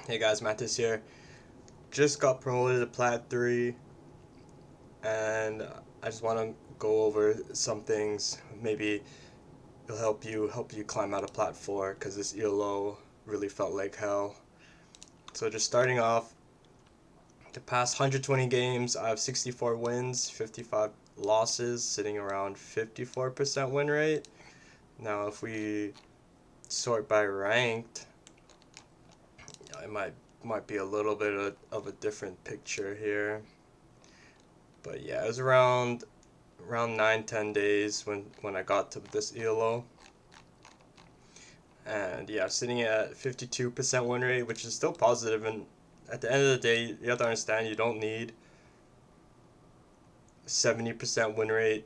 Hey guys, Mattis here. Just got promoted to Plat 3, and I just want to go over some things. Maybe it'll help you climb out of Plat 4, because this ELO really felt like hell. So just starting off, the past 120 games, I have 64 wins, 55 losses, sitting around 54% win rate. Now if we sort by ranked, it might be a little bit of a different picture here. But yeah, it was around 9-10 days when I got to this ELO. And yeah, sitting at 52% win rate, which is still positive. And at the end of the day, you have to understand you don't need 70% win rate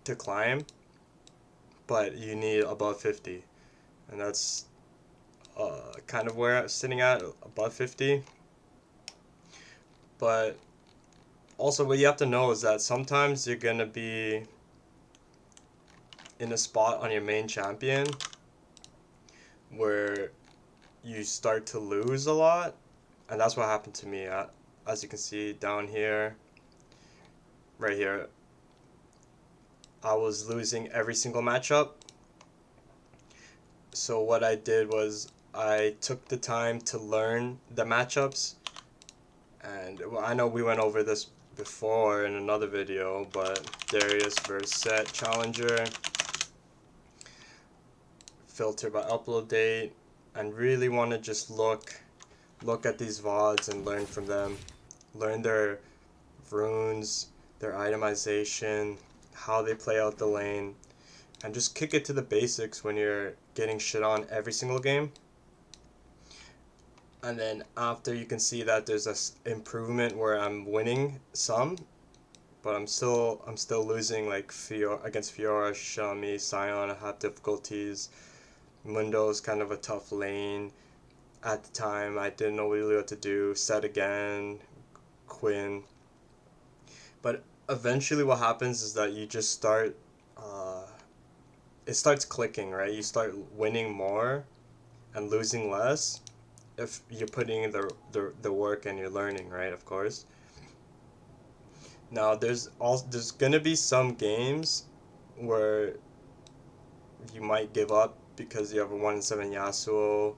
to climb, but you need above 50. And that's kind of where I'm sitting at, above 50. But also, what you have to know is that sometimes you're going to be in a spot on your main champion where you start to lose a lot, and that's what happened to me. As you can see down here, right here, I was losing every single matchup. So what I did was I took the time to learn the matchups, and well, I know we went over this before in another video, but Darius versus Set Challenger, filter by upload date, and really want to just look at these VODs and learn from them. Learn their runes, their itemization, how they play out the lane, and just kick it to the basics when you're getting shit on every single game. And then after, you can see that there's this improvement where I'm winning some, but I'm still losing, like against Fiora, Xiaomi, Sion. I have difficulties. Mundo's kind of a tough lane. At the time, I didn't know really what to do. Set again, Quinn. But eventually what happens is that you just start, it starts clicking, right? You start winning more and losing less if you're putting in the work and you're learning, right? Of course. Now there's gonna be some games where you might give up because you have a 1-7 Yasuo,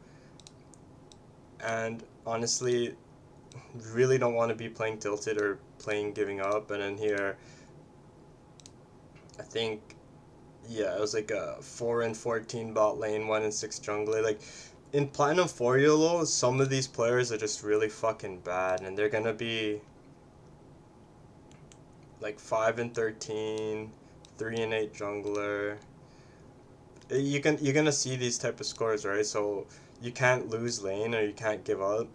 and honestly, really don't want to be playing tilted or playing giving up. And then here, I think, yeah, it was like a 4-14 bot lane, 1-6 jungler. Like in Platinum 4 YOLO, some of these players are just really fucking bad, and they're gonna be like 5-13, 3-8 jungler. You're gonna see these type of scores, right? So you can't lose lane or you can't give up.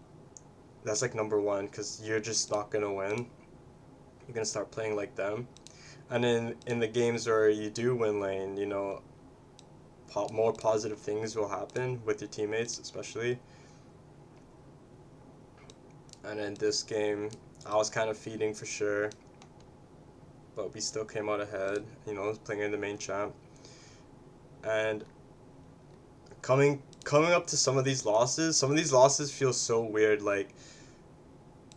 That's like number one, because you're just not gonna win. You're gonna start playing like them. And in the games where you do win lane, more positive things will happen with your teammates, especially. And in this game, I was kind of feeding for sure, but we still came out ahead. Playing in the main champ, and coming up to some of these losses. Some of these losses feel so weird, like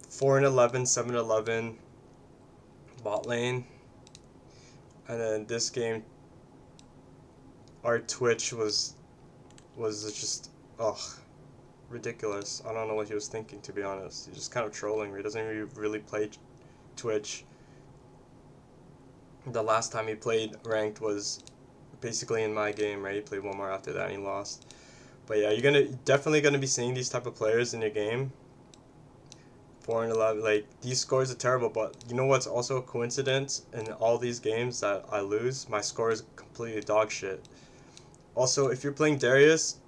4-11, 7-11 bot lane, and then this game, our Twitch was just ugh, ridiculous. I don't know what he was thinking, to be honest. He's just kind of trolling me. He doesn't really play Twitch. The last time he played ranked was basically in my game, right? He played one more after that and he lost. But yeah, you're definitely gonna be seeing these type of players in your game. 4-11, like these scores are terrible. But you know what's also a coincidence in all these games that I lose? My score is completely dog shit. Also, if you're playing Darius,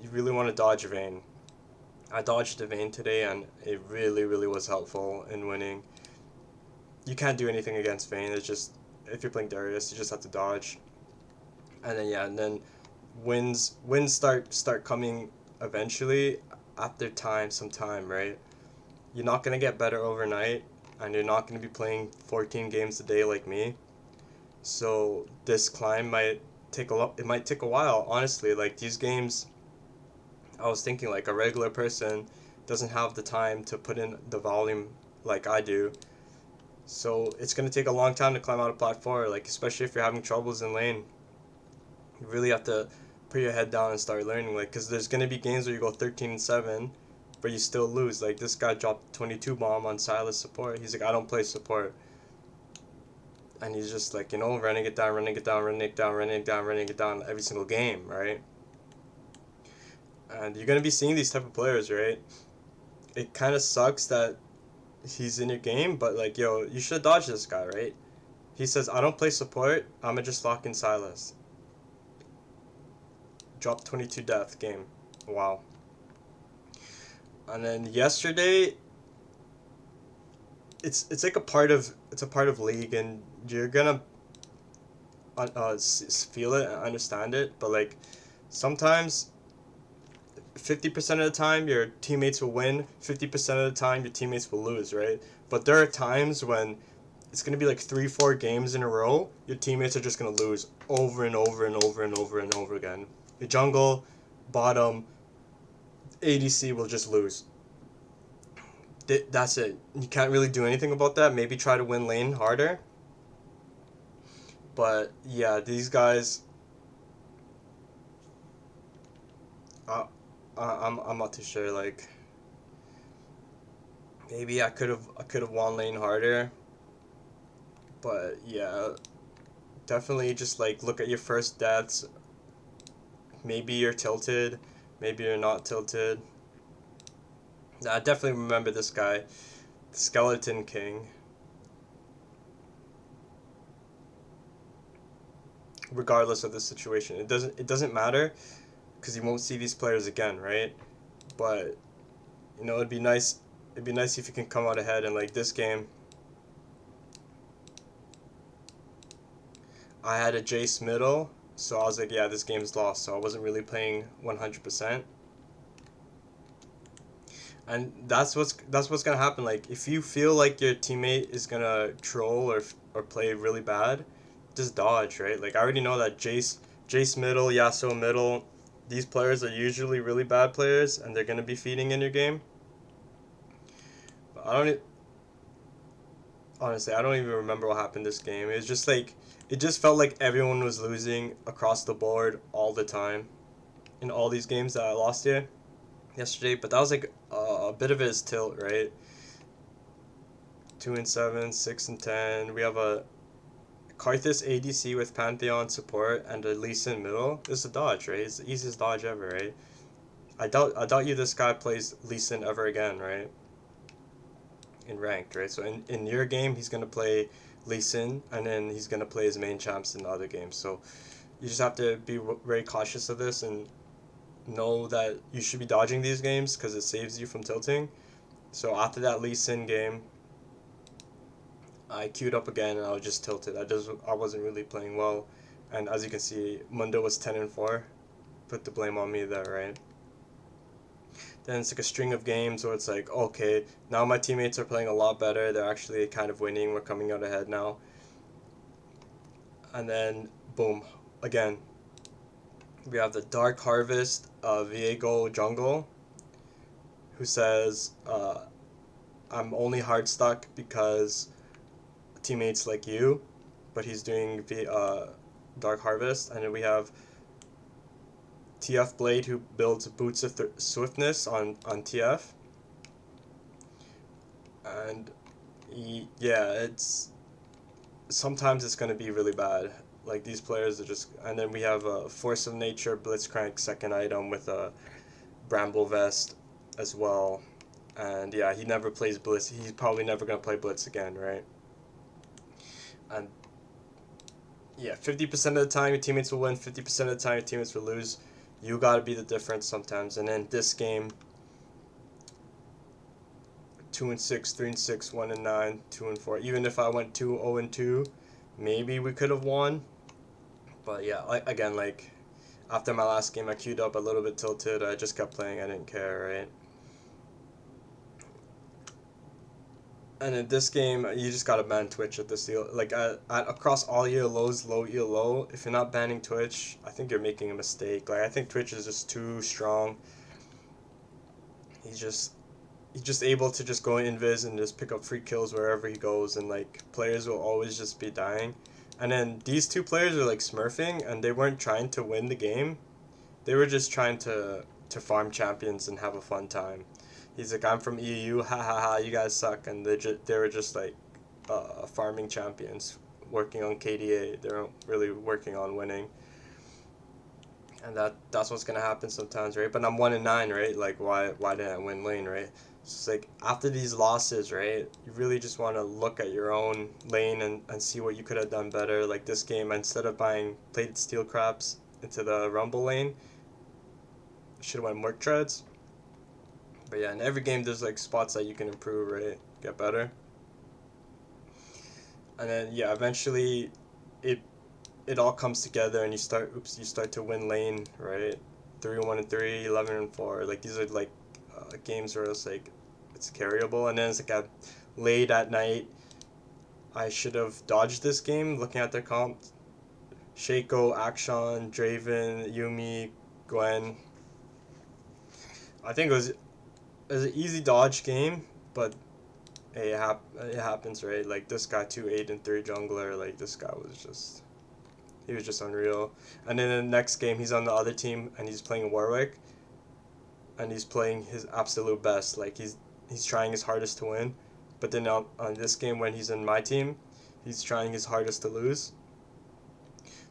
you really want to dodge Vayne. I dodged the Vayne today, and it really, really was helpful in winning. You can't do anything against Vayne. It's just, if you're playing Darius, you just have to dodge. And then yeah, and then wins start coming eventually after some time, right? You're not gonna get better overnight, and you're not gonna be playing 14 games a day like me. So this climb might take it might take a while, honestly. Like these games, I was thinking like a regular person doesn't have the time to put in the volume like I do. So it's gonna take a long time to climb out of Plat 4, like especially if you're having troubles in lane. You really have to put your head down and start learning, like, because there's gonna be games where you go 13-7, but you still lose. Like this guy dropped 22 bomb on Silas support. He's like, I don't play support, and he's just like, running it down, running it down, running it down, running it down, running it down every single game, right? And you're gonna be seeing these type of players, right? It kind of sucks that he's in your game, but like, yo, you should dodge this guy, right? He says, I don't play support, I'ma just lock in Silas. Drop 22 death game. Wow. And then yesterday, it's like a part of league, and you're gonna feel it and understand it, but like sometimes 50% of the time your teammates will win, 50% of the time your teammates will lose, right? But there are times when it's going to be like 3-4 games in a row, your teammates are just going to lose over and over and over and over and over again. Your jungle, bottom, ADC will just lose. That's it. You can't really do anything about that. Maybe try to win lane harder. But yeah, these guys, uh, I'm not too sure. Like maybe I could have won lane harder. But yeah, definitely just like look at your first deaths. Maybe you're tilted, maybe you're not tilted. I definitely remember this guy, Skeleton King. Regardless of the situation, it doesn't matter because you won't see these players again, right? But it'd be nice. It'd be nice if you can come out ahead. And like this game, I had a Jace middle, so I was like, yeah, this game's lost. So I wasn't really playing 100%. And that's what's gonna happen. Like if you feel like your teammate is gonna troll or play really bad, just dodge, right? Like I already know that Jace middle, Yasuo middle, these players are usually really bad players, and they're gonna be feeding in your game. But honestly, I don't even remember what happened this game. It was just like it just felt like everyone was losing across the board all the time in all these games that I lost here yesterday. But that was like a bit of his tilt, right? 2-7, 6-10. We have a Karthus ADC with Pantheon support and a Lee Sin middle. This is a dodge, right? It's the easiest dodge ever, right? I doubt you this guy plays Lee Sin ever again, right? In ranked, right? So in your game he's gonna play Lee Sin, and then he's gonna play his main champs in the other games. So you just have to be very cautious of this and know that you should be dodging these games because it saves you from tilting. So after that Lee Sin game, I queued up again and I was just tilted. I wasn't really playing well, and as you can see, Mundo was 10-4. Put the blame on me there, right? Then it's like a string of games where it's like, okay, now my teammates are playing a lot better. They're actually kind of winning. We're coming out ahead now. And then boom, again, we have the Dark Harvest Viego jungle, who says, I'm only hard stuck because teammates like you, but he's doing the Dark Harvest. And then we have TF Blade, who builds Boots of Swiftness on TF. And yeah, sometimes it's going to be really bad. Like these players are just, and then we have a Force of Nature Blitzcrank second item with a Bramble Vest as well. And yeah, he never plays Blitz. He's probably never going to play Blitz again, right? And yeah, 50% of the time your teammates will win, 50% of the time your teammates will lose. You got to be the difference sometimes. And then this game, 2-6, 3-6, 1-9, 2-4. Even if I went 2-0-2, maybe we could have won. But yeah, again, like after my last game, I queued up a little bit tilted. I just kept playing. I didn't care, right? And in this game, you just gotta ban Twitch at this deal. Like across all ELOs, low ELO, if you're not banning Twitch, I think you're making a mistake. Like I think Twitch is just too strong. He's just he's just able to just go invis and just pick up free kills wherever he goes, and like players will always just be dying. And then these two players are like smurfing, and they weren't trying to win the game. They were just trying to farm champions and have a fun time. He's like, I'm from EU, ha ha ha, you guys suck, and they were just like farming champions, working on KDA. They weren't really working on winning. And that's what's gonna happen sometimes, right? But I'm 1-9, right? Like why didn't I win lane, right? It's like after these losses, right? You really just want to look at your own lane and see what you could have done better. Like this game, instead of buying plated steel crabs into the rumble lane, should have went work treads. But yeah, in every game there's like spots that you can improve, right? Get better. And then yeah, eventually it it all comes together and you start to win lane, right? 3-1-3, 11-4. Like these are like games where it's like it's carryable, and then it's like at late at night. I should have dodged this game looking at their comp. Shaco, Akshan, Draven, Yumi, Gwen. I think it was an easy dodge game, but hey, it happens, right? Like this guy 2-8-3 jungler, like this guy was just he was just unreal. And then in the next game, he's on the other team and he's playing Warwick, and he's playing his absolute best. Like he's trying his hardest to win, but then on this game when he's in my team, he's trying his hardest to lose.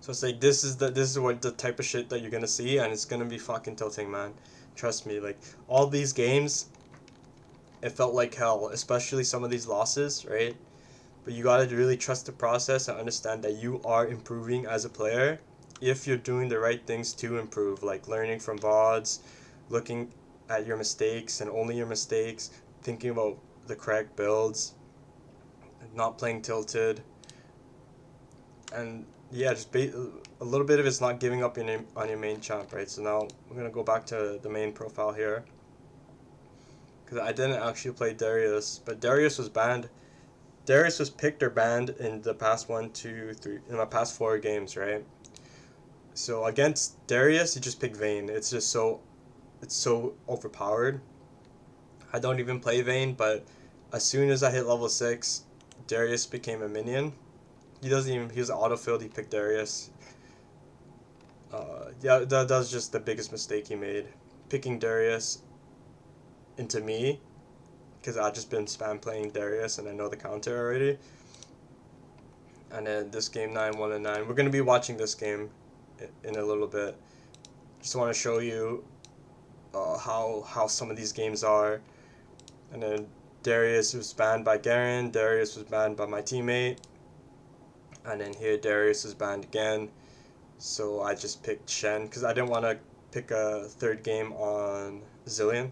So it's like this is what the type of shit that you're gonna see, and it's gonna be fucking tilting, man. Trust me. Like all these games, it felt like hell, especially some of these losses, right? But you gotta really trust the process and understand that you are improving as a player if you're doing the right things to improve, like learning from VODs, looking at your mistakes and only your mistakes, thinking about the correct builds, not playing tilted, and yeah, a little bit of it's not giving up on your main champ, right? So now we're gonna go back to the main profile here, because I didn't actually play Darius, but Darius was banned. Darius was picked or banned in the past 1, 2, 3, in my past 4 games, right? So against Darius, you just pick Vayne. It's so overpowered. I don't even play Vayne, but as soon as I hit level 6, Darius became a minion. He was autofilled, he picked Darius. Yeah, that was just the biggest mistake he made. Picking Darius into me, because I've just been spam playing Darius and I know the counter already. And then this game 9-1-9. We're gonna be watching this game in a little bit. Just want to show you how some of these games are. And then Darius was banned by Garen. Darius was banned by my teammate. And then here Darius was banned again. So I just picked Shen because I didn't want to pick a third game on Zillion.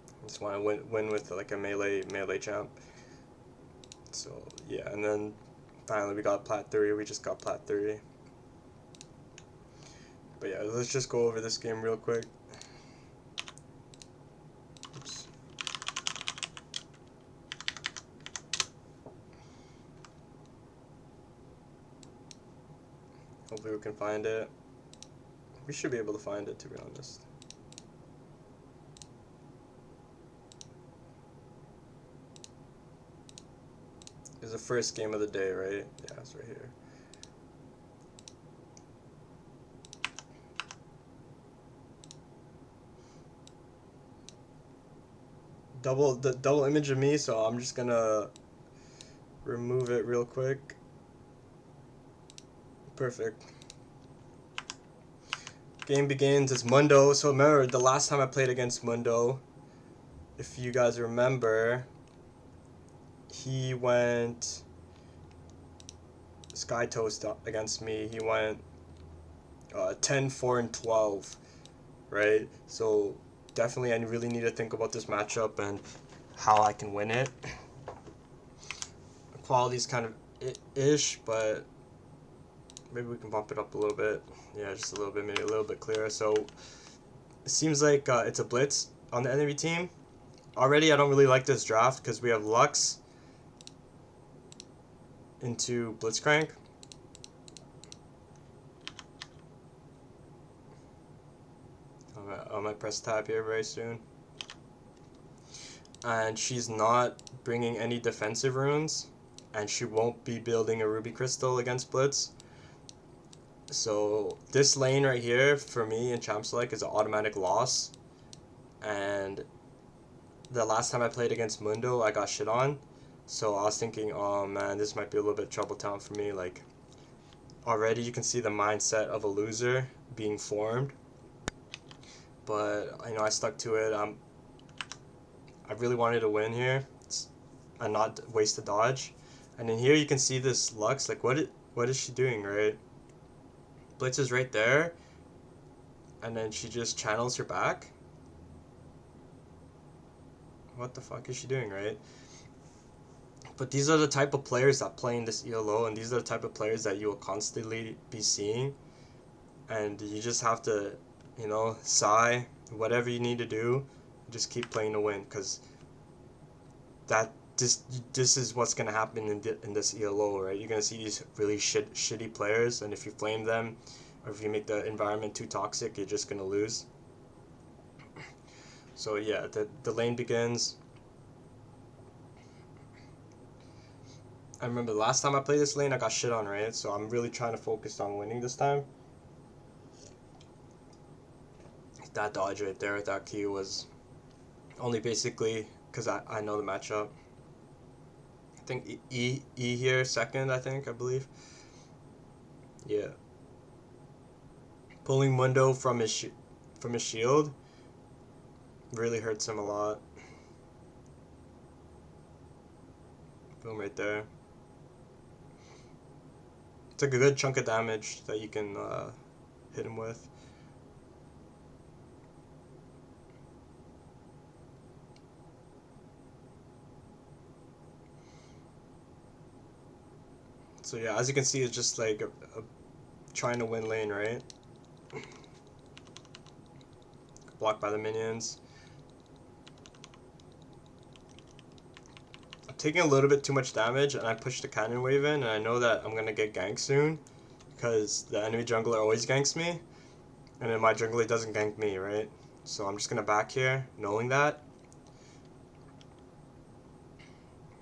I just want to win with like a melee champ. So yeah, and then finally we got Plat 3. We just got Plat 3. But yeah, let's just go over this game real quick. Oops. Hopefully we can find it. We should be able to find it, to be honest. It's the first game of the day, right? Yeah, it's right here. Double image of me, so I'm just gonna remove it real quick. Perfect. Game begins. It's Mundo. So remember the last time I played against Mundo, if you guys remember, he went Sky Toast against me. He went 10, 4, and 12, right? So definitely I really need to think about this matchup and how I can win it. Quality's kind of ish, but maybe we can bump it up a little bit. Yeah, just a little bit, maybe a little bit clearer. So it seems like it's a blitz on the enemy team. Already I don't really like this draft because we have Lux into Blitzcrank. I might press tab here very soon. and she's not bringing any defensive runes, and she won't be building a ruby crystal against Blitz. So this lane right here for me in Champ Select is an automatic loss, and the last time I played against Mundo I got shit on, so I was thinking, oh man, this might be a little bit trouble town for me. Like, already you can see the mindset of a loser being formed, but I stuck to it. I really wanted to win here and not waste a dodge. And then here you can see this Lux, like what is she doing, right? Blitz is right there, and then she just channels her back. What the fuck is she doing, right? But these are the type of players that play in this ELO, and these are the type of players that you will constantly be seeing. And you just have to, sigh, whatever you need to do, just keep playing to win, because that this is what's gonna happen in this ELO, right? You're gonna see these really shitty players, and if you flame them, or if you make the environment too toxic, you're just gonna lose. So yeah, the lane begins. I remember the last time I played this lane, I got shit on, right? So I'm really trying to focus on winning this time. That dodge right there with that Q was only basically because I know the matchup. I think E here second, I believe. Yeah. Pulling Mundo from his shield really hurts him a lot. Boom, right there. It's like a good chunk of damage that you can hit him with. So yeah, as you can see, it's just like a trying to win lane, right? Blocked by the minions. I'm taking a little bit too much damage, and I push the cannon wave in, and I know that I'm gonna get ganked soon, because the enemy jungler always ganks me, and then my jungler doesn't gank me, right? So I'm just gonna back here, knowing that.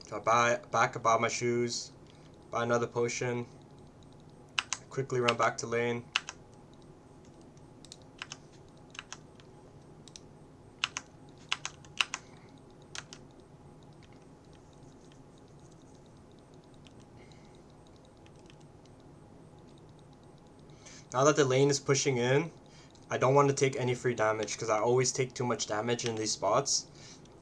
So I back about my shoes, buy another potion, quickly run back to lane. Now that the lane is pushing in, I don't want to take any free damage, because I always take too much damage in these spots,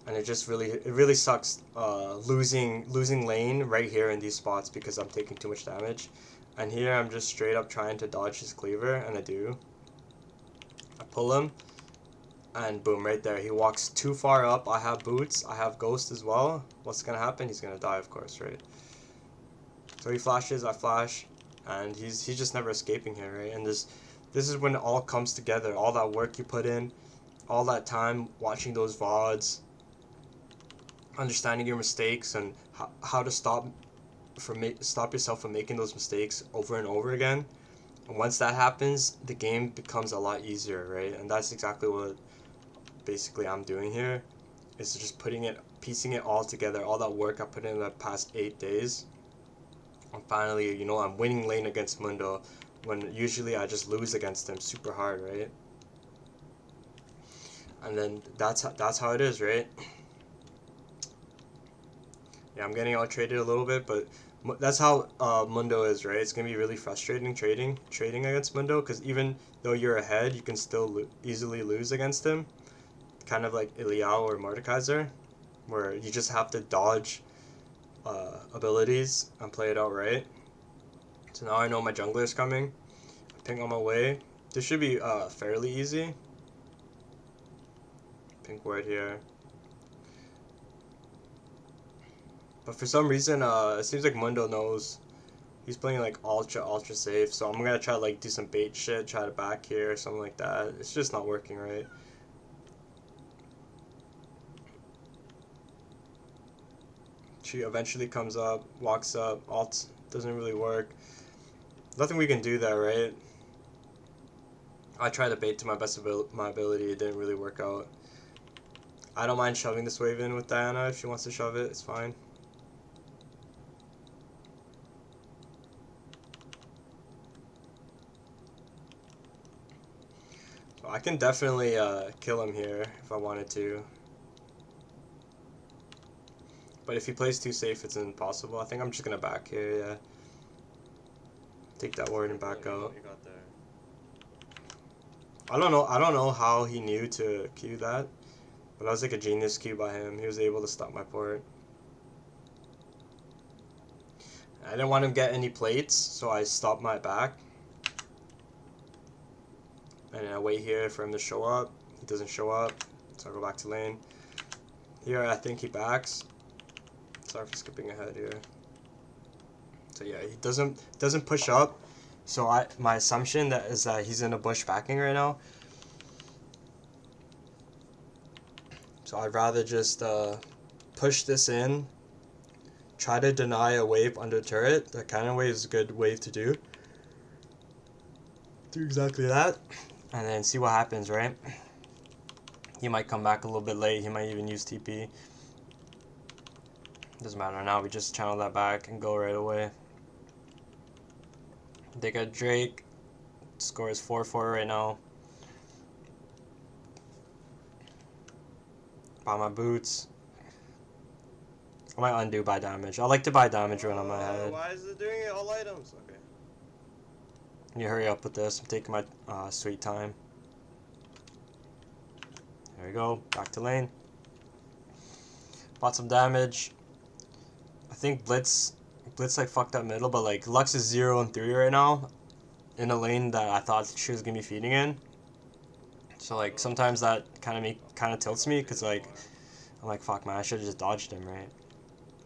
and it really sucks losing lane right here in these spots because I'm taking too much damage. And here I'm just straight up trying to dodge his cleaver, and I do. I pull him, and boom, right there. He walks too far up. I have boots. I have ghost as well. What's gonna happen? He's gonna die, of course, right? So he flashes, I flash, and he's just never escaping here, right? And this is when it all comes together. All that work you put in, all that time watching those VODs, understanding your mistakes, and how to stop yourself from making those mistakes over and over again. And once that happens, the game becomes a lot easier, right? And that's exactly what basically I'm doing here, is just piecing it all together, all that work I put in the past 8 days. And finally, I'm winning lane against Mundo, when usually I just lose against him super hard, right? And then that's how it is, right? Yeah, I'm getting out traded a little bit, but that's how Mundo is, right? It's gonna be really frustrating trading against Mundo, because even though you're ahead, you can still easily lose against him. Kind of like ELO or Mordekaiser, where you just have to dodge abilities and play it out right. So now I know my jungler is coming. I ping on my way. This should be fairly easy. Pink ward here. But for some reason, it seems like Mundo knows. He's playing like ultra safe, so I'm gonna try to like do some bait shit, try to back here or something like that. It's just not working right. She eventually comes up, walks up, ult doesn't really work. Nothing we can do there, right? I tried to bait to my best my ability, it didn't really work out. I don't mind shoving this wave in with Diana if she wants to shove it. It's fine. So I can definitely kill him here if I wanted to. But if he plays too safe, it's impossible. I think I'm just gonna back here, yeah. Take that ward and back out. I don't know how he knew to Q that, but that was like a genius Q by him. He was able to stop my port. I didn't want him to get any plates, so I stopped my back. And I wait here for him to show up. He doesn't show up, so I go back to lane. Here I think he backs. Sorry for skipping ahead here. So yeah, he doesn't push up. So my assumption is that he's in a bush backing right now. So I'd rather just push this in, try to deny a wave under turret. That kind of wave is a good wave to do. Do exactly that, and then see what happens, right? He might come back a little bit late. He might even use TP. Doesn't matter now. We just channel that back and go right away. They got Drake. Score is 4-4 right now. Buy my boots. I might undo buy damage. I like to buy damage when I'm ahead. Why is it doing it all items? Okay. You hurry up with this. I'm taking my sweet time. There we go. Back to lane. Bought some damage. I think Blitz like fucked up middle, but like Lux is 0 and 3 right now in a lane that I thought she was gonna be feeding in. So like sometimes that kind of tilts me because like I'm like, fuck man, I should have just dodged him, right?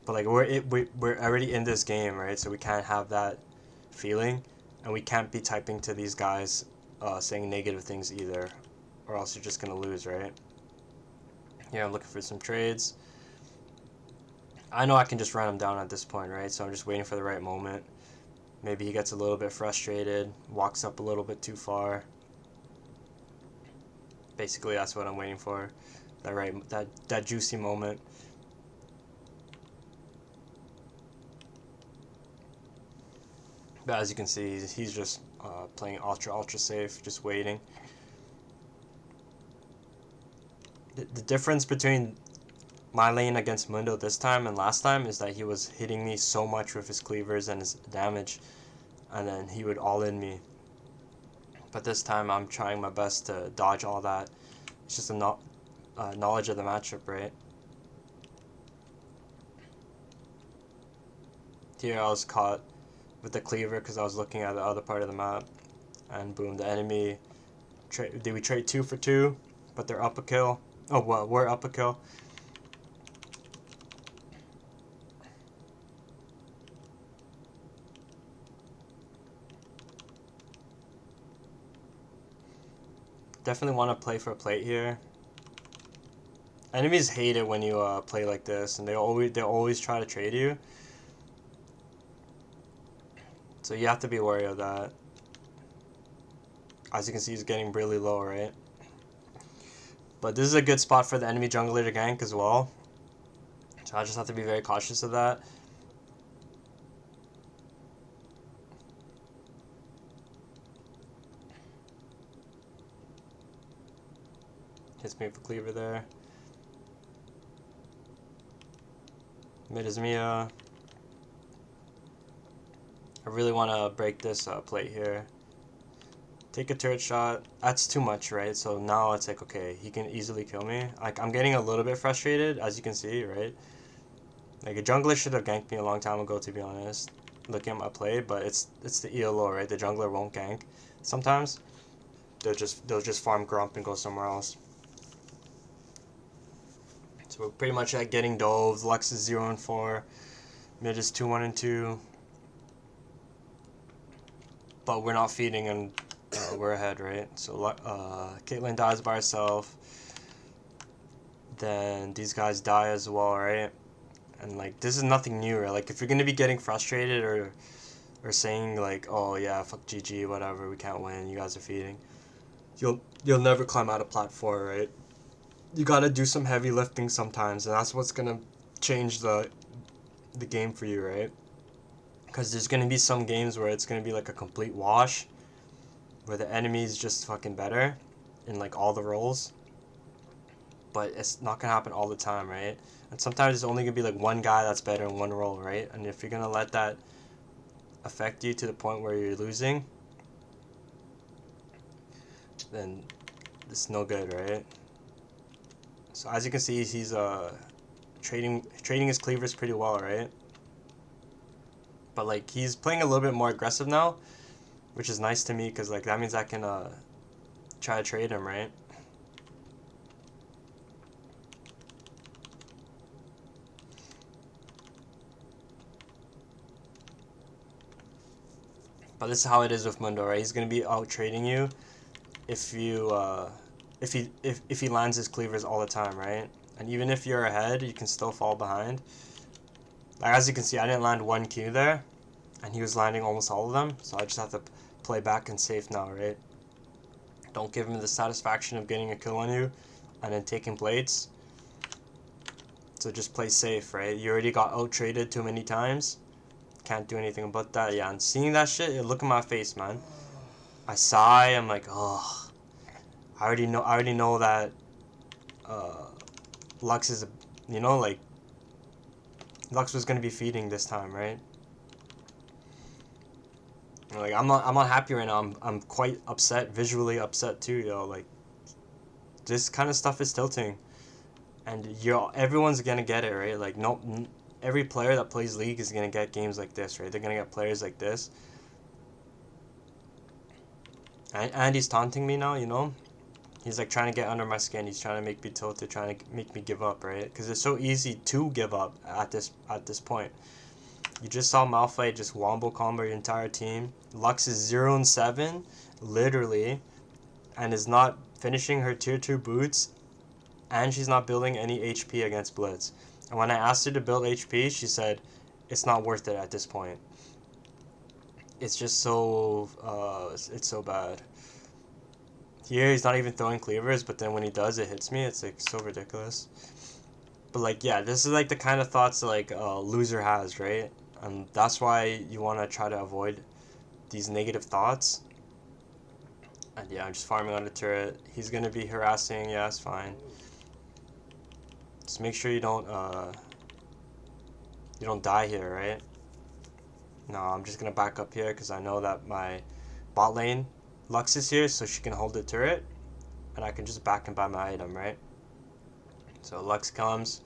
But like we're already in this game, right? So we can't have that feeling, and we can't be typing to these guys saying negative things either, or else you're just gonna lose, right? Yeah, I'm looking for some trades. I know I can just run him down at this point, right? So I'm just waiting for the right moment. Maybe he gets a little bit frustrated, walks up a little bit too far. Basically, that's what I'm waiting for. That juicy moment. But as you can see, he's just playing ultra safe, just waiting. The difference between my lane against Mundo this time and last time is that he was hitting me so much with his cleavers and his damage, and then he would all in me. But this time I'm trying my best to dodge all that. It's just a knowledge of the matchup, right? Here I was caught with the cleaver because I was looking at the other part of the map, and boom, the enemy did we trade 2 for 2, but they're up a kill. Oh well, we're up a kill. Definitely want to play for a plate here. Enemies hate it when you play like this, and they always try to trade you. So you have to be wary of that. As you can see, he's getting really low, right? But this is a good spot for the enemy jungler to gank as well. So I just have to be very cautious of that. Hits me with a cleaver there. Mid is Mia. I really want to break this plate here. Take a turret shot. That's too much, right? So now it's like, okay, he can easily kill me. Like, I'm getting a little bit frustrated, as you can see, right? Like, a jungler should have ganked me a long time ago, to be honest. Looking at my play, but it's the ELO, right? The jungler won't gank. Sometimes they'll just farm Grump and go somewhere else. So we're pretty much at getting dove. Lux is 0 and 4. Mid is 2-1 and 2. But we're not feeding and we're ahead, right? So Caitlyn dies by herself. Then these guys die as well, right? And like this is nothing new, right? Like if you're gonna be getting frustrated or saying like, oh yeah, fuck GG, whatever, we can't win, you guys are feeding, you'll never climb out of Plat 4, right? you gotta do some heavy lifting sometimes, and that's what's gonna change the game for you, right? Because there's gonna be some games where it's gonna be like a complete wash, where the enemy is just fucking better in like all the roles, but it's not gonna happen all the time, right? And sometimes it's only gonna be like one guy that's better in one role, right? And if you're gonna let that affect you to the point where you're losing, then it's no good, right? So as you can see, he's trading his cleavers pretty well, right? But like he's playing a little bit more aggressive now, which is nice to me because like that means I can try to trade him, right? But this is how it is with Mundo, right? He's gonna be out trading you if you if he lands his cleavers all the time, right? And even if you're ahead, you can still fall behind. Like as you can see, I didn't land one Q there, and he was landing almost all of them. So I just have to play back and safe now, right? Don't give him the satisfaction of getting a kill on you, and then taking plates. So just play safe, right? You already got out traded too many times. Can't do anything about that. Yeah, and seeing that shit, look at my face, man. I sigh. I'm like, oh, I already know. I already know that uh, Lux is, you know, like Lux was gonna be feeding this time, right? Like I'm not happy right now. I'm quite upset, visually upset too, yo. Like this kind of stuff is tilting, and everyone's gonna get it, right? Like no, every player that plays League is gonna get games like this, right? They're gonna get players like this. And he's taunting me now, you know. He's like trying to get under my skin. He's trying to make me tilted, trying to make me give up, right? Because it's so easy to give up at this point. You just saw Malphite just wombo combo your entire team. Lux is 0-7, literally, and is not finishing her tier 2 boots, and she's not building any HP against Blitz. And when I asked her to build HP, she said, it's not worth it at this point. It's just so, it's so bad. Here, he's not even throwing cleavers, but then when he does, it hits me. It's like so ridiculous. But like, yeah, this is like the kind of thoughts like a loser has, right? And that's why you want to try to avoid these negative thoughts. And yeah, I'm just farming on the turret. He's gonna be harassing. Yeah, it's fine. Just make sure you don't die here, right? No, I'm just gonna back up here because I know that my bot lane Lux is here, so she can hold the turret, and I can just back and buy my item, right? So Lux comes,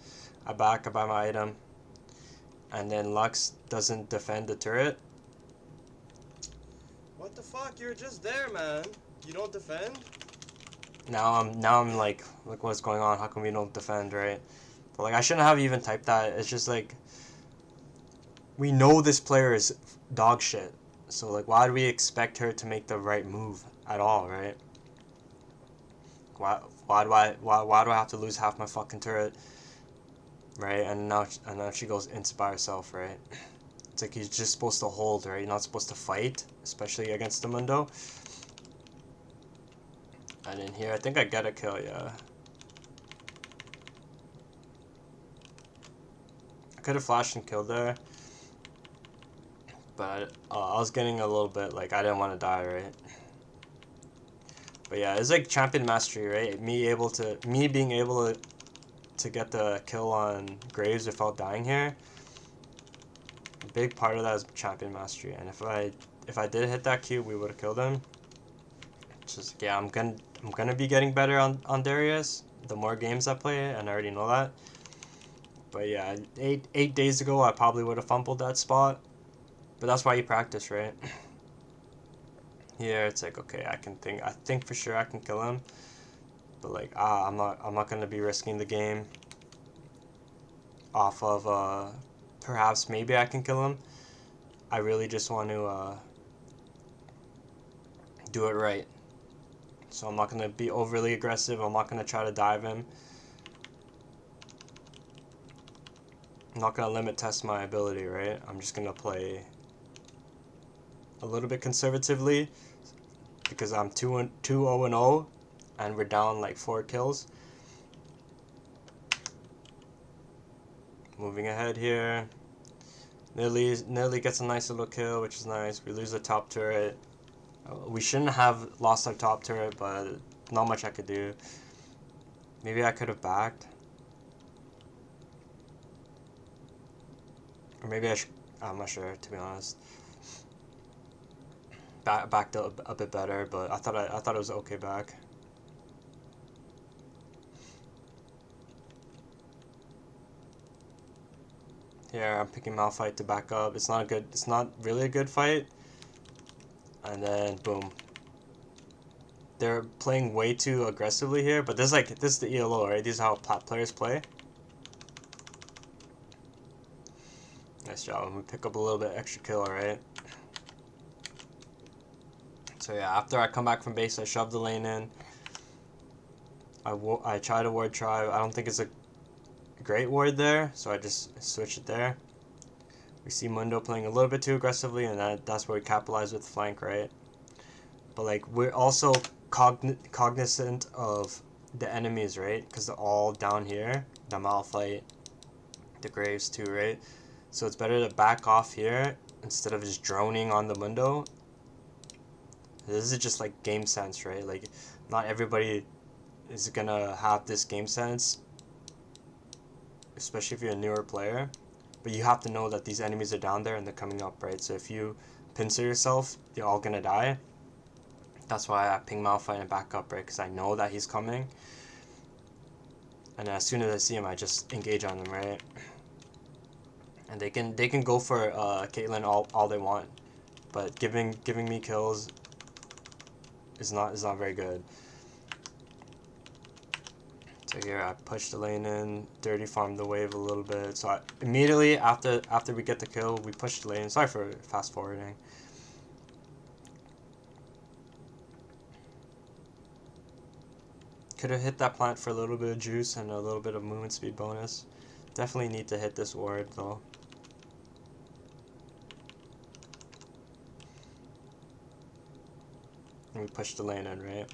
I back, I buy my item, and then Lux doesn't defend the turret. What the fuck? You're just there, man. You don't defend? Now I'm like what's going on? How come we don't defend, right? But like I shouldn't have even typed that. It's just like we know this player is dog shit. So like why do we expect her to make the right move at all, right? Why do I have to lose half my fucking turret, right? And now she goes into by herself, right? It's like he's just supposed to hold, right? You're not supposed to fight, especially against the Mundo. And in here, I think I get a kill, yeah. I could have flashed and killed there, but I was getting a little bit like I didn't want to die, right? But yeah, it's like champion mastery, right? Me being able to get the kill on Graves without dying here. A big part of that is champion mastery, and if I did hit that Q, we would have killed him. Just yeah, I'm gonna be getting better on Darius the more games I play, and I already know that. But yeah, eight days ago I probably would have fumbled that spot, but that's why you practice, right? Here it's like okay, I think for sure I can kill him, but like I'm not gonna be risking the game off of perhaps maybe I can kill him. I really just want to do it right. So I'm not gonna be overly aggressive. I'm not gonna try to dive him. I'm not gonna limit test my ability, right? I'm just gonna play a little bit conservatively because I'm 2-0 and we're down like 4 kills. Moving ahead here. Nearly gets a nice little kill, which is nice. We lose the top turret. We shouldn't have lost our top turret, but not much I could do. Maybe I could have backed. Or maybe I'm not sure, to be honest. Backed up a bit better, but I thought it was okay back. Here I'm picking Malphite to back up. It's not really a good fight. And then boom. They're playing way too aggressively here, but this is the ELO, right? These are how Plat players play. Nice job. We pick up a little bit extra kill, right? So yeah, after I come back from base, I shove the lane in. I try to ward tribe. I don't think it's a great ward there, so I just switch it there. We see Mundo playing a little bit too aggressively, and that's where we capitalize with flank, right? But like we're also cognizant of the enemies, right? Because they're all down here. The Malphite, the Graves too, right? So it's better to back off here instead of just droning on the Mundo. This is just like game sense, right? Like not everybody is gonna have this game sense, especially if you're a newer player. But you have to know that these enemies are down there and they're coming up, right? So if you pincer yourself, you're all gonna die. That's why I ping Malphite and back up, right? Because I know that he's coming. And as soon as I see him, I just engage on him, right? And they can go for Caitlyn all they want, but giving me kills is not very good. So here I push the lane in, dirty farm the wave a little bit. So immediately after we get the kill, we push the lane. Sorry for fast forwarding. Could have hit that plant for a little bit of juice and a little bit of movement speed bonus. Definitely need to hit this ward though. And we push the lane in, right?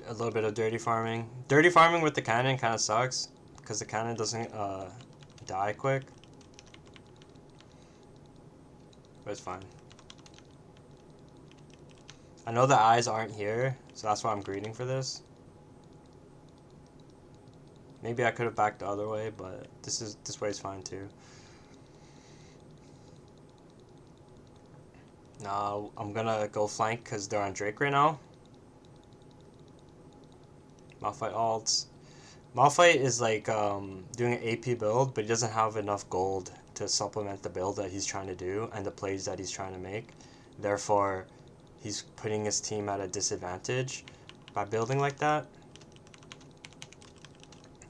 A little bit of dirty farming. Dirty farming with the cannon kind of sucks because the cannon doesn't die quick. But it's fine. I know the eyes aren't here, so that's why I'm greeting for this. Maybe I could have backed the other way, but this way is fine too. Now I'm gonna go flank because they're on Drake right now. Malphite ults. Malphite is like doing an AP build, but he doesn't have enough gold to supplement the build that he's trying to do and the plays that he's trying to make. Therefore, he's putting his team at a disadvantage by building like that.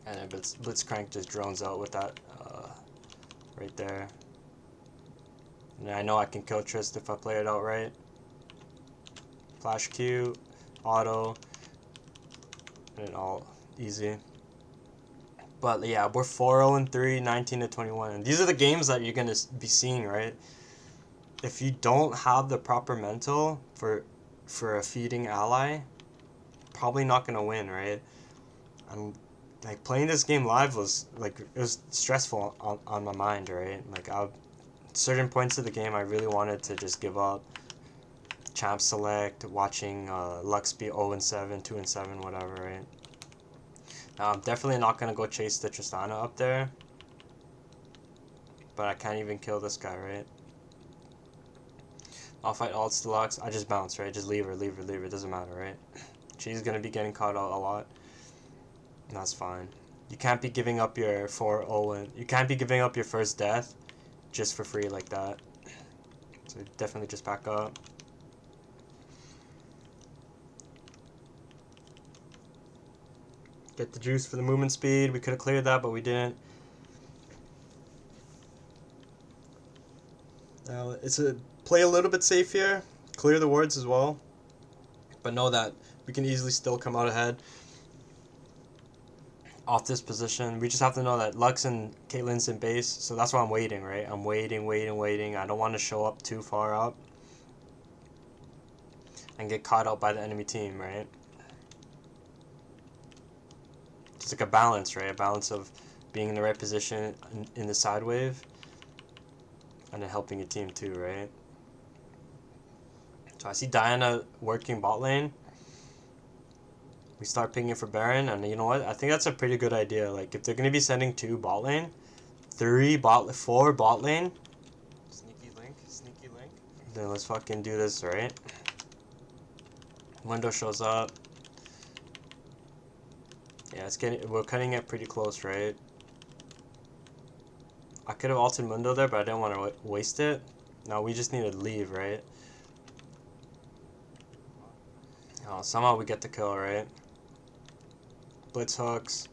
And then Blitzcrank just drones out with that right there. And I know I can kill Trist if I play it out right. Flash Q, auto, and all easy. But yeah, we're 4-0-3, 19-21. And these are the games that you're going to be seeing, right? If you don't have the proper mental for a feeding ally, probably not going to win, right? And like playing this game live was like, it was stressful on my mind, right? Like certain points of the game I really wanted to just give up. Champ select, watching Lux be 0-7, 2-7, whatever, right? Now I'm definitely not gonna go chase the Tristana up there. But I can't even kill this guy, right? I'll fight ults to Lux. I just bounce, right? Just leave her. Doesn't matter, right? She's gonna be getting caught out a lot. And that's fine. You can't be giving up your 4-0 and you can't be giving up your first death just for free like that. So definitely just back up. Get the juice for the movement speed. We could have cleared that, but we didn't. Now it's play a little bit safe here. Clear the wards as well. But know that we can easily still come out ahead. off this position. We just have to know that Lux and Caitlyn's in base, so that's why I'm waiting, right? I'm waiting. I don't want to show up too far up and get caught out by the enemy team, right? It's like a balance, right? A balance of being in the right position in the side wave and then helping your team too, right? So I see Diana working bot lane. We start pinging for Baron, and you know what? I think that's a pretty good idea. Like, if they're going to be sending 2 bot lane, 4 bot lane, sneaky link, then let's fucking do this, right? Window shows up. Yeah, we're cutting it pretty close, right? I could have ulted Mundo there, but I didn't want to waste it. Now we just need to leave, right? Oh, somehow we get the kill, right? Blitz hooks.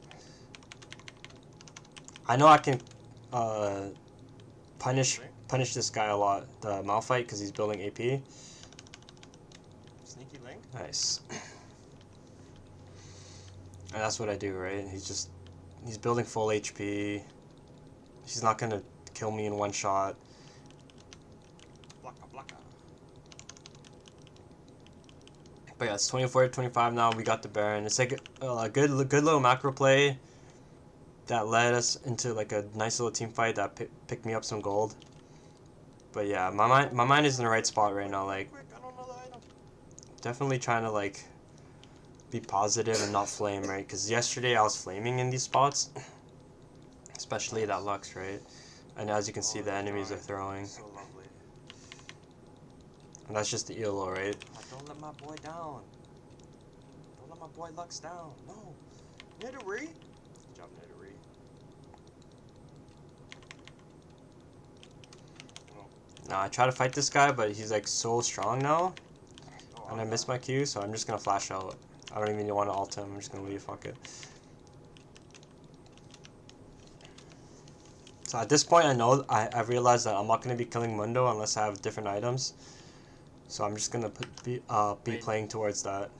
I know I can punish this guy a lot, the Malphite, because he's building AP. Sneaky link. Nice. And that's what I do, right? He's building full HP. He's not gonna kill me in one shot. Blocka. But yeah, it's 24-25 now. We got the Baron. It's like a good little macro play that led us into like a nice little team fight that picked me up some gold. But yeah, my mind is in the right spot right now. Like, Quick, I don't know the item. definitely trying to like be positive and not flame, right? Because yesterday I was flaming in these spots, especially that Lux, right? And as you can see, the enemies are throwing. So lovely. And that's just the ELO, right? Don't let my boy down. Don't let my boy Lux down. No. Nidary. Good job, Nidary. Now I try to fight this guy, but he's like so strong now. And I missed my Q, so I'm just gonna flash out. I don't even want to ult him. I'm just gonna leave. Fuck it. So at this point, I've realized that I'm not gonna be killing Mundo unless I have different items. So I'm just gonna be playing towards that.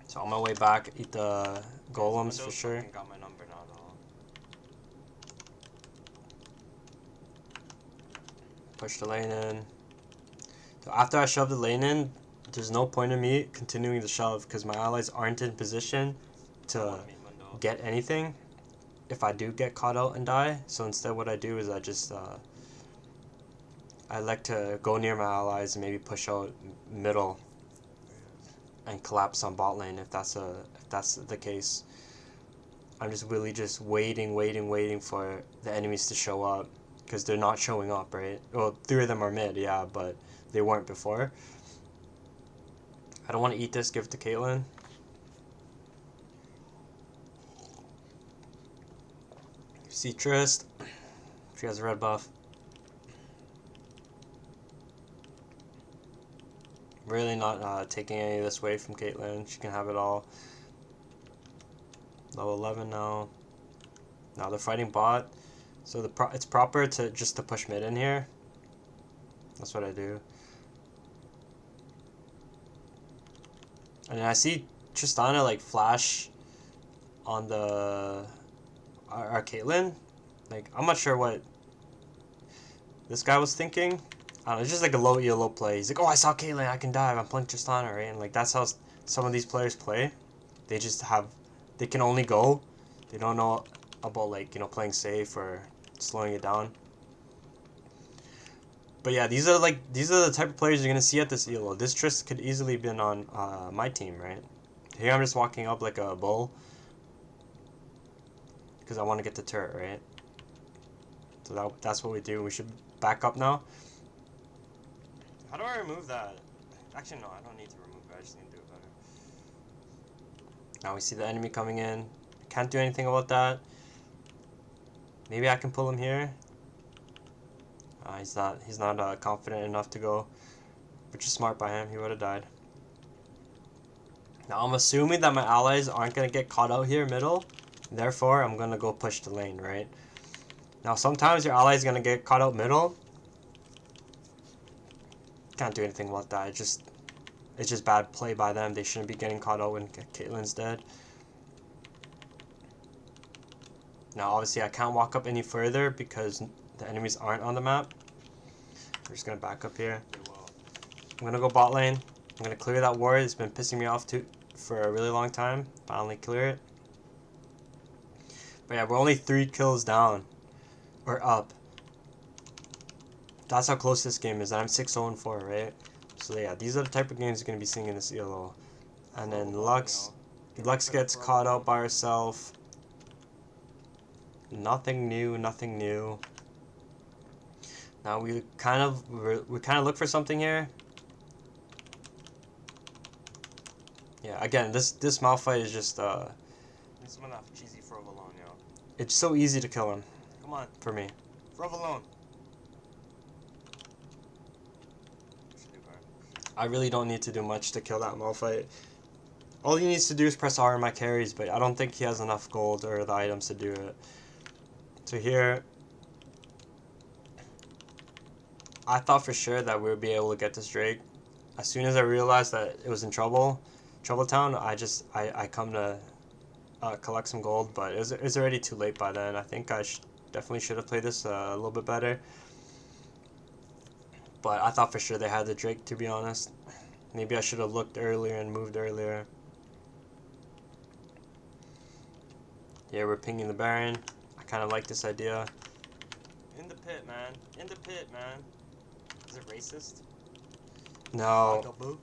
So on my way back, eat the golems for sure. Got my number now, though. Push the lane in. So after I shove the lane in, there's no point in me continuing the shove because my allies aren't in position to get anything if I do get caught out and die. So instead what I do is I like to go near my allies and maybe push out middle and collapse on bot lane if that's the case. I'm just really just waiting for the enemies to show up because they're not showing up, right? Well, 3 of them are mid, yeah, but they weren't before. I don't want to eat this, give it to Caitlyn. See Trist. She has a red buff. Really not taking any of this away from Caitlyn. She can have it all. Level 11 now. Now they're fighting bot. So it's proper to just to push mid in here. That's what I do. And then I see Tristana like flash on our Caitlyn. Like, I'm not sure what this guy was thinking. I don't know, it's just like a low ELO play. He's like, oh, I saw Caitlyn, I can dive, I'm playing Tristana, right? And like that's how some of these players play. They can only go. They don't know about like, you know, playing safe or slowing it down. But yeah, these are the type of players you're gonna see at this ELO. This Trist could easily been on my team, right? Here I'm just walking up like a bull because I want to get the turret, right? So that's what we do. We should back up now. How do I remove that? Actually, no, I don't need to remove it. I just need to do it better. Now we see the enemy coming in. Can't do anything about that. Maybe I can pull him here. He's not confident enough to go, which is smart by him. He would have died. Now I'm assuming that my allies aren't gonna get caught out here middle. Therefore, I'm gonna go push the lane, right? Now sometimes your ally is gonna get caught out middle. Can't do anything about that. It's just bad play by them. They shouldn't be getting caught out when Caitlyn's dead. Now, obviously, I can't walk up any further because the enemies aren't on the map. We're just going to back up here. Okay, well, I'm going to go bot lane. I'm going to clear that ward. It's been pissing me off for a really long time. Finally clear it. But yeah, we're only 3 kills down. Or up. That's how close this game is. And I'm 6-0-4, right? So yeah, these are the type of games you're going to be seeing in this ELO. And then Lux gets caught out by herself. Nothing new, nothing new. Now we kind of look for something here. Yeah, again, this Malphite is just This one off cheesy Provolone, yo. it's so easy to kill him Come on, for me. Provolone. I really don't need to do much to kill that Malphite. All he needs to do is press R in my carries, but I don't think he has enough gold or the items to do it. So here, I thought for sure that we would be able to get this Drake. As soon as I realized that it was in Trouble Town, I come to collect some gold, but it's already too late by then. I think I definitely should have played this a little bit better. But I thought for sure they had the Drake, to be honest. Maybe I should have looked earlier and moved earlier. Yeah, we're pinging the Baron. I kind of like this idea. In the pit, man. In the pit, man. Is it racist? No. Bagaboo.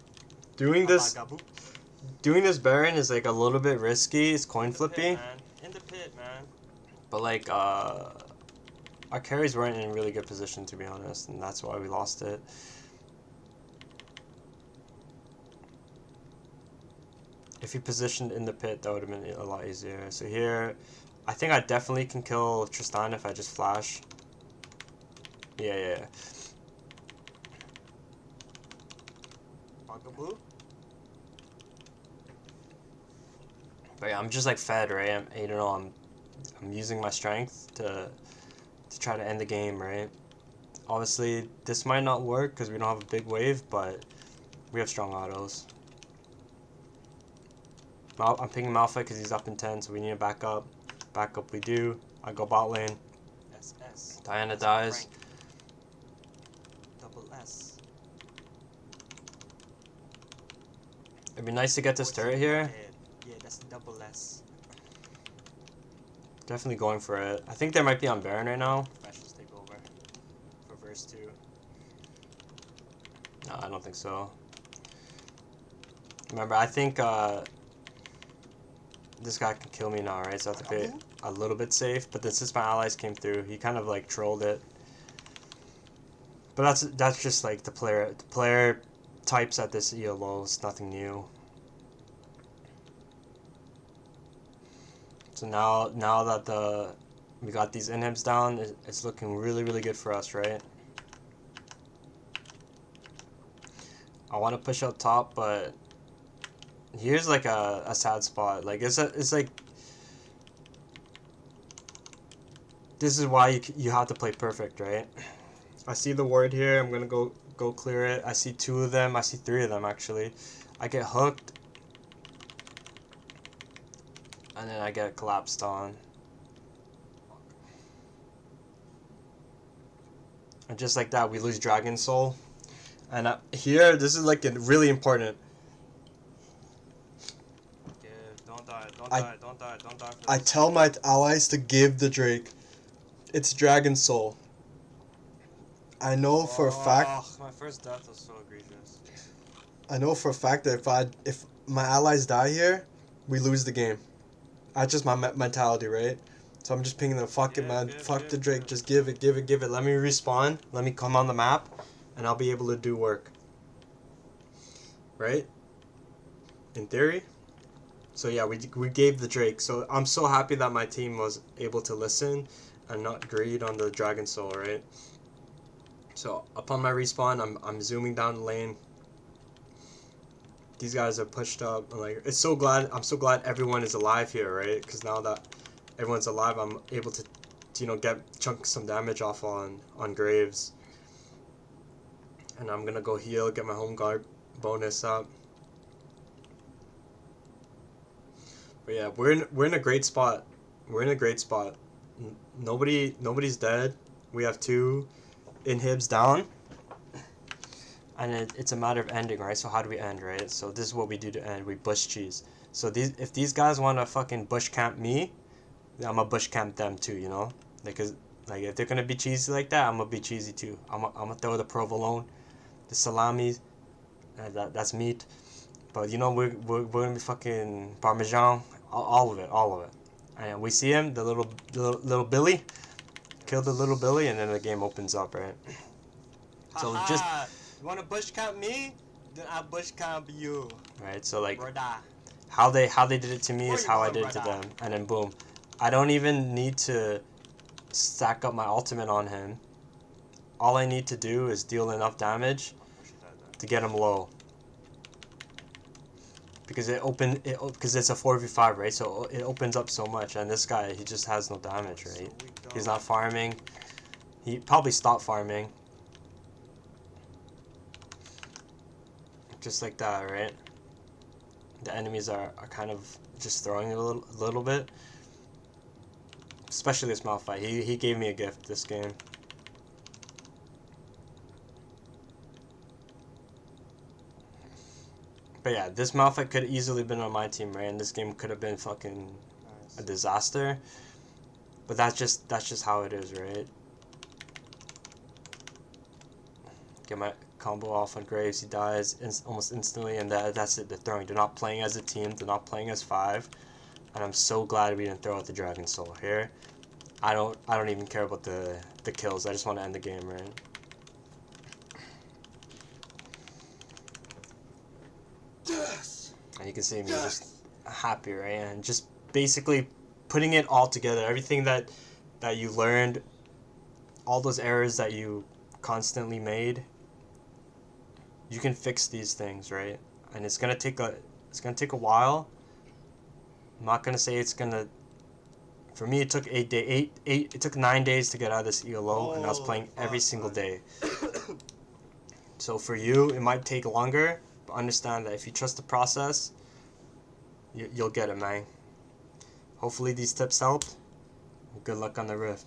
Doing this Bagaboo. Baron is like a little bit risky. It's coin In the flippy. pit, man. In the pit, man. But like our carries weren't in really good position, to be honest, and that's why we lost it. If he positioned in the pit, that would have been a lot easier. So here, I think I definitely can kill Tristan if I just flash. Yeah. Bagaboo. But yeah, I'm just like fed, right? I'm using my strength to try to end the game, right? Obviously, this might not work because we don't have a big wave, but we have strong autos. I'm picking Malphite because he's up in 10, so we need to back up. Back up we do. I go bot lane. SS. Diana That's dies. Frank. Double S. It'd be nice to get this turret here. Yeah, that's double S. Definitely going for it. I think they might be on Baron right now. Fashions take over for verse 2. No, I don't think so. Remember, I think this guy can kill me now, right? So I have to play a little bit safe. But then since my allies came through, he kind of like trolled it. But that's just like the player types at this ELO. It's nothing new. So now that we got these inhibs down, it's looking really good for us, right? I want to push up top, but here's like a sad spot. Like it's like this is why you have to play perfect, right? I see the ward here. I'm gonna go clear it. I see 2 of them. I see 3 of them actually. I get hooked, and then I get collapsed on. And just like that, we lose Dragon Soul. And here, this is like really important. Don't die. Don't die. Don't die. Don't die. I tell my allies to give the Drake. It's Dragon Soul. I know for a fact. My first death was so egregious. I know for a fact that if my allies die here, we lose the game. That's just my mentality, right? So I'm just pinging them. Fuck it, man. Fuck the Drake. Just give it. Let me respawn. Let me come on the map, and I'll be able to do work. Right? In theory. So yeah, we gave the Drake. So I'm so happy that my team was able to listen and not greed on the Dragon Soul, right? So upon my respawn, I'm zooming down the lane. These guys are pushed up. I'm so glad everyone is alive here, right? Because now that everyone's alive, I'm able to chunk some damage off on Graves. And I'm gonna go heal, get my home guard bonus up. But yeah, we're in a great spot. We're in a great spot. Nobody's dead. We have 2 inhibs down. And it's a matter of ending, right? So how do we end, right? So this is what we do to end. We bush cheese. So if these guys want to fucking bush camp me, then I'm gonna bush camp them too, you know? Like if they're gonna be cheesy like that, I'm gonna be cheesy too. I'm gonna throw the provolone, the salami, that's meat. But you know we're gonna be fucking parmesan, all of it. And we see him, the little Billy, kill the little Billy, and then the game opens up, right? So just you wanna bush camp me? Then I bush camp you. right. So like Brother. how they did it to me Where is you how I going, did it to brother? them, and then boom, I don't even need to stack up my ultimate on him. All I need to do is deal enough damage to get him low. Because because it's a 4v5, right? So it opens up so much, and this guy, he just has no damage, right? He's not farming. He probably stopped farming. Just like that, right? The enemies are kind of just throwing a little bit. Especially this Malphite. He gave me a gift this game. But yeah, this Malphite could have easily been on my team, right? And this game could have been fucking a disaster. But that's just how it is, right? Get my combo off on Graves. He dies almost instantly, and that's it. They're throwing. They're not playing as a team. They're not playing as 5. And I'm so glad we didn't throw out the Dragon Soul here. I don't even care about the kills. I just want to end the game, right? Yes. And you can see me just happy, right? And just basically putting it all together. Everything that you learned, all those errors that you constantly made, you can fix these things, right? And it's gonna take a while. I'm not gonna say it's gonna. For me, it took 8 day. It took 9 days to get out of this ELO, and I was playing every single day. So for you, it might take longer, but understand that if you trust the process, you'll get it, man. Hopefully these tips helped. Good luck on the rift.